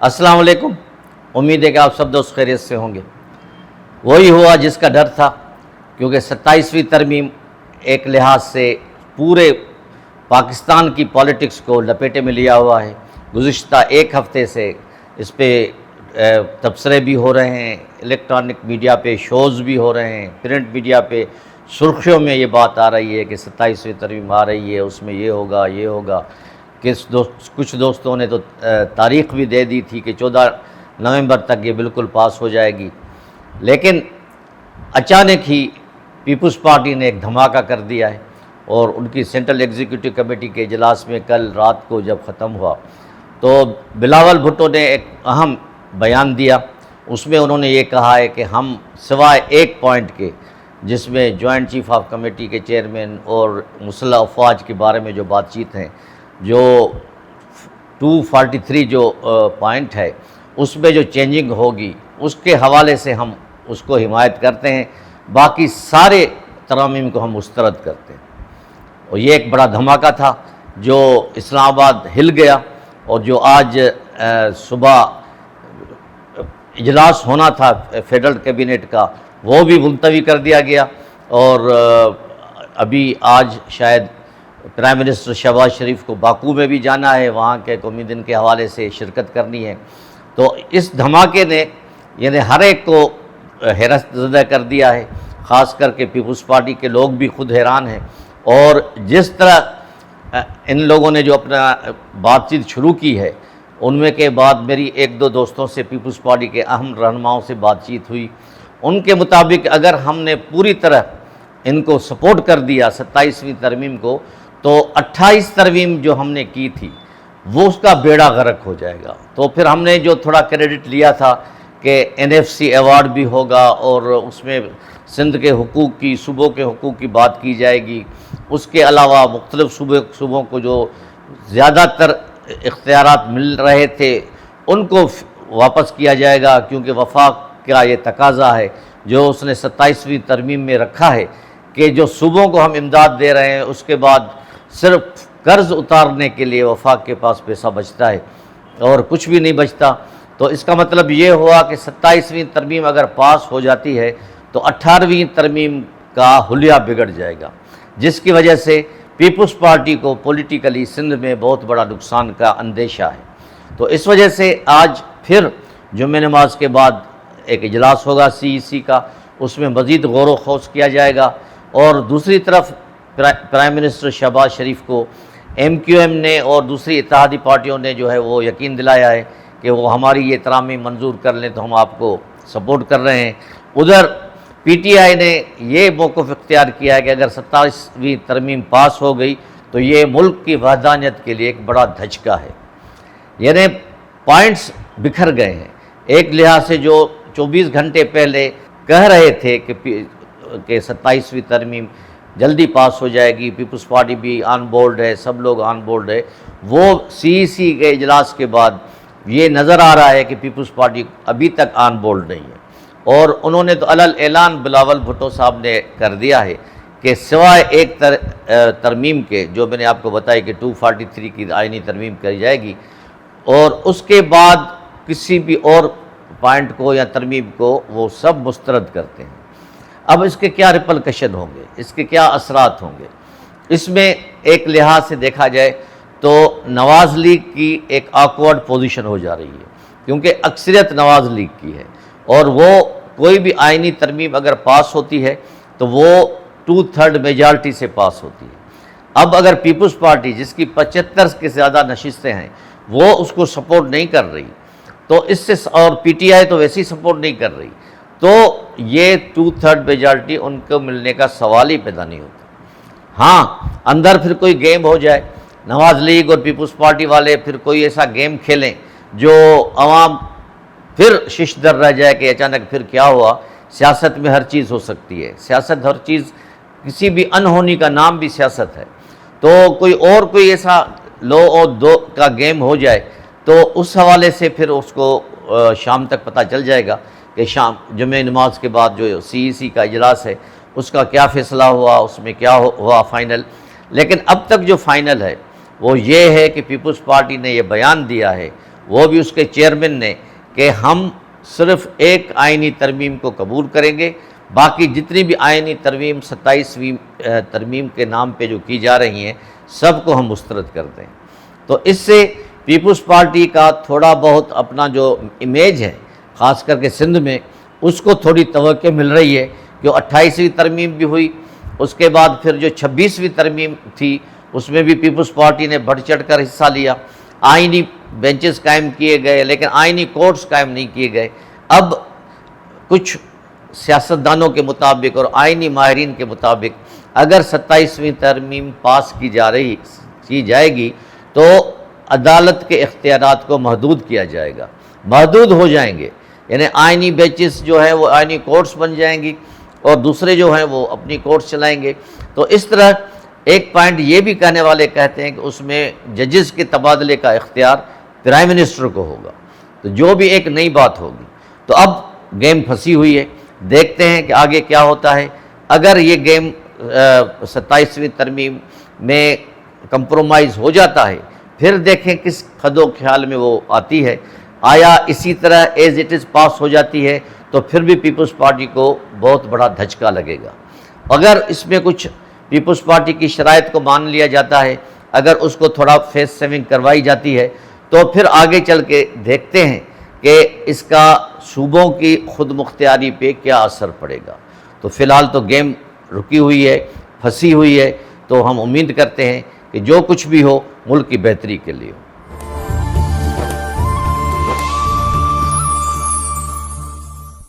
अस्सलाम वालेकुम। उम्मीद है कि आप सब दोस्त खैरियत से होंगे। वही हुआ जिसका डर था, क्योंकि 27वीं तरमीम एक लिहाज से पूरे पाकिस्तान की पॉलिटिक्स को लपेटे में लिया हुआ है। गुज़िश्ता एक हफ़्ते से इस पर तबसरे भी हो रहे हैं, इलेक्ट्रॉनिक मीडिया पे शोज़ भी हो रहे हैं, प्रिंट मीडिया पे सुर्खियों में ये बात आ रही है कि 27वीं तरमीम आ रही है, उसमें ये होगा। कुछ दोस्तों ने तो तारीख़ भी दे दी थी कि 14 नवंबर तक ये बिल्कुल पास हो जाएगी। लेकिन अचानक ही पीपल्स पार्टी ने एक धमाका कर दिया है और उनकी सेंट्रल एग्जीक्यूटिव कमेटी के इजलास में कल रात को जब ख़त्म हुआ तो बिलावल भुट्टो ने एक अहम बयान दिया। उसमें उन्होंने ये कहा है कि हम सिवाय एक पॉइंट के, जिसमें जॉइंट चीफ ऑफ कमेटी के चेयरमैन और मुसल्लह अफवाज के बारे में जो बातचीत हैं, जो 243 जो पॉइंट है उसमें जो चेंजिंग होगी उसके हवाले से हम उसको हिमायत करते हैं, बाकी सारे तरामीम को हम मुस्तरद करते हैं। और ये एक बड़ा धमाका था जो इस्लामाबाद हिल गया, और जो आज सुबह इजलास होना था फेडरल कैबिनेट का वो भी मुलतवी कर दिया गया। और अभी आज शायद प्राइम मिनिस्टर शहबाज शरीफ को बाकू में भी जाना है, वहाँ के कौमी दिन के हवाले से शिरकत करनी है। तो इस धमाके ने यानी हर एक को हैरत ज़दा कर दिया है, ख़ास करके पीपल्स पार्टी के लोग भी खुद हैरान हैं। और जिस तरह इन लोगों ने जो अपना बातचीत शुरू की है, उनमें के बाद मेरी एक दो दोस्तों से पीपल्स पार्टी के अहम रहनुमाओं से बातचीत हुई। उनके मुताबिक अगर हमने पूरी तरह इनको सपोर्ट कर दिया 27वीं तरमीम को, तो 28 तरमीम जो हमने की थी वो उसका बेड़ा गर्क हो जाएगा। तो फिर हमने जो थोड़ा क्रेडिट लिया था कि NFC अवार्ड भी होगा और उसमें सिंध के हुकूक़ की, सूबों के हुकूक़ की बात की जाएगी। उसके अलावा मुख्तलिफ़ सूबों को जो ज़्यादातर इख्तियारात मिल रहे थे उनको वापस किया जाएगा, क्योंकि वफाक का ये तकाज़ा है जो उसने 27वीं तरमीम में रखा है कि जो सूबों को हम इमदाद दे रहे हैं उसके बाद सिर्फ कर्ज़ उतारने के लिए वफाक के पास पैसा बचता है और कुछ भी नहीं बचता। तो इसका मतलब ये हुआ कि 27वीं तरमीम अगर पास हो जाती है तो 18वीं तरमीम का हुलिया बिगड़ जाएगा, जिसकी वजह से पीपल्स पार्टी को पॉलिटिकली सिंध में बहुत बड़ा नुकसान का अंदेशा है। तो इस वजह से आज फिर जुम्मे नमाज के बाद एक इजलास होगा CEC का, उसमें मज़ीद गौर व खौज किया जाएगा। और दूसरी तरफ प्राइम मिनिस्टर शहबाज शरीफ को MQM ने और दूसरी इत्तेहादी पार्टियों ने जो है वो यकीन दिलाया है कि वो हमारी ये तरामीम मंजूर कर लें तो हम आपको सपोर्ट कर रहे हैं। उधर PTI ने ये मौक़िफ़ इख्तियार किया है कि अगर 27वीं तरमीम पास हो गई तो ये मुल्क की वहदानियत के लिए एक बड़ा धचका है। यानी पॉइंट्स बिखर गए हैं। एक लिहाज से जो 24 घंटे पहले कह रहे थे कि 27वीं तरमीम जल्दी पास हो जाएगी, पीपल्स पार्टी भी ऑन बोर्ड है, सब लोग ऑन बोर्ड है, वो CEC के इजलास के बाद ये नज़र आ रहा है कि पीपल्स पार्टी अभी तक ऑन बोर्ड नहीं है। और उन्होंने तो अलल ऐलान बिलावल भुट्टो साहब ने कर दिया है कि सिवाय एक तरमीम के, जो मैंने आपको बताया कि 243 की आइनी तरमीम करी जाएगी, और उसके बाद किसी भी और पॉइंट को या तरमीम को वो सब मुस्तरद करते हैं। अब इसके क्या रिपलकशन होंगे, इसके क्या असरात होंगे? इसमें एक लिहाज से देखा जाए तो नवाज़ लीग की एक ऑकवर्ड पोजीशन हो जा रही है, क्योंकि अक्सरियत नवाज़ लीग की है और वो कोई भी आइनी तरमीम अगर पास होती है तो वो 2/3 मेजॉरिटी से पास होती है। अब अगर पीपल्स पार्टी जिसकी 75 के ज़्यादा नशिस्तें हैं वो उसको सपोर्ट नहीं कर रही, तो इससे, और PTI तो वैसे ही सपोर्ट नहीं कर रही, तो ये 2/3 मेजॉरिटी उनको मिलने का सवाल ही पैदा नहीं होता। हाँ, अंदर फिर कोई गेम हो जाए, नवाज़ लीग और पीपल्स पार्टी वाले फिर कोई ऐसा गेम खेलें जो अवाम फिर शिशदर रह जाए कि अचानक फिर क्या हुआ। सियासत में हर चीज़ हो सकती है, सियासत हर चीज़, किसी भी अनहोनी का नाम भी सियासत है। तो कोई ऐसा लो और दो का गेम हो जाए तो उस हवाले से फिर उसको शाम तक पता चल जाएगा कि शाम जुम्मे नमाज के बाद जो CEC का इजलास है उसका क्या फ़ैसला हुआ, उसमें क्या हुआ फ़ाइनल। लेकिन अब तक जो फ़ाइनल है वो ये है कि पीपल्स पार्टी ने ये बयान दिया है وہ بھی اس کے چیئرمین نے کہ ہم صرف ایک آئینی ترمیم کو قبول کریں گے، باقی جتنی بھی آئینی ترمیم 27ویں ترمیم کے نام پہ جو کی جا رہی ہیں سب کو ہم مسترد کر دیں۔ تو اس سے پیپلز پارٹی کا تھوڑا بہت اپنا جو امیج ہے خاص کر کے سندھ میں اس کو تھوڑی توقع مل رہی ہے، جو 28ویں ترمیم بھی ہوئی، اس کے بعد پھر جو 26ویں ترمیم تھی اس میں بھی پیپلز پارٹی نے بڑھ چڑھ کر حصہ لیا، آئینی بینچز قائم کیے گئے لیکن آئینی کورٹس قائم نہیں کیے گئے۔ اب کچھ سیاستدانوں کے مطابق اور آئینی ماہرین کے مطابق اگر 27ویں ترمیم پاس کی جائے گی تو عدالت کے اختیارات کو محدود کیا جائے گا، محدود ہو جائیں گے، یعنی آئینی بینچز جو ہے وہ آئینی کورٹس بن جائیں گی اور دوسرے جو ہیں وہ اپنی کورٹس چلائیں گے۔ تو اس طرح ایک پوائنٹ یہ بھی کہنے والے کہتے ہیں کہ اس میں ججز کے تبادلے کا اختیار پرائم منسٹر کو ہوگا، تو جو بھی ایک نئی بات ہوگی۔ تو اب گیم پھنسی ہوئی ہے، دیکھتے ہیں کہ آگے کیا ہوتا ہے۔ اگر یہ گیم 27ویں ترمیم میں کمپرومائز ہو جاتا ہے پھر دیکھیں کس خد و خیال میں وہ آتی ہے، آیا اسی طرح ایز اٹ از پاس ہو جاتی ہے تو پھر بھی پیپلز پارٹی کو بہت بڑا دھچکا لگے گا۔ اگر اس میں کچھ پیپلز پارٹی کی شرائط کو مان لیا جاتا ہے، اگر اس کو تھوڑا فیس سیونگ کروائی جاتی ہے تو پھر آگے چل کے دیکھتے ہیں کہ اس کا صوبوں کی خود مختاری پہ کیا اثر پڑے گا۔ تو فی الحال تو گیم رکی ہوئی ہے، پھنسی ہوئی ہے، تو ہم امید کرتے ہیں کہ جو کچھ بھی ہو ملک کی بہتری کے لیے ہو۔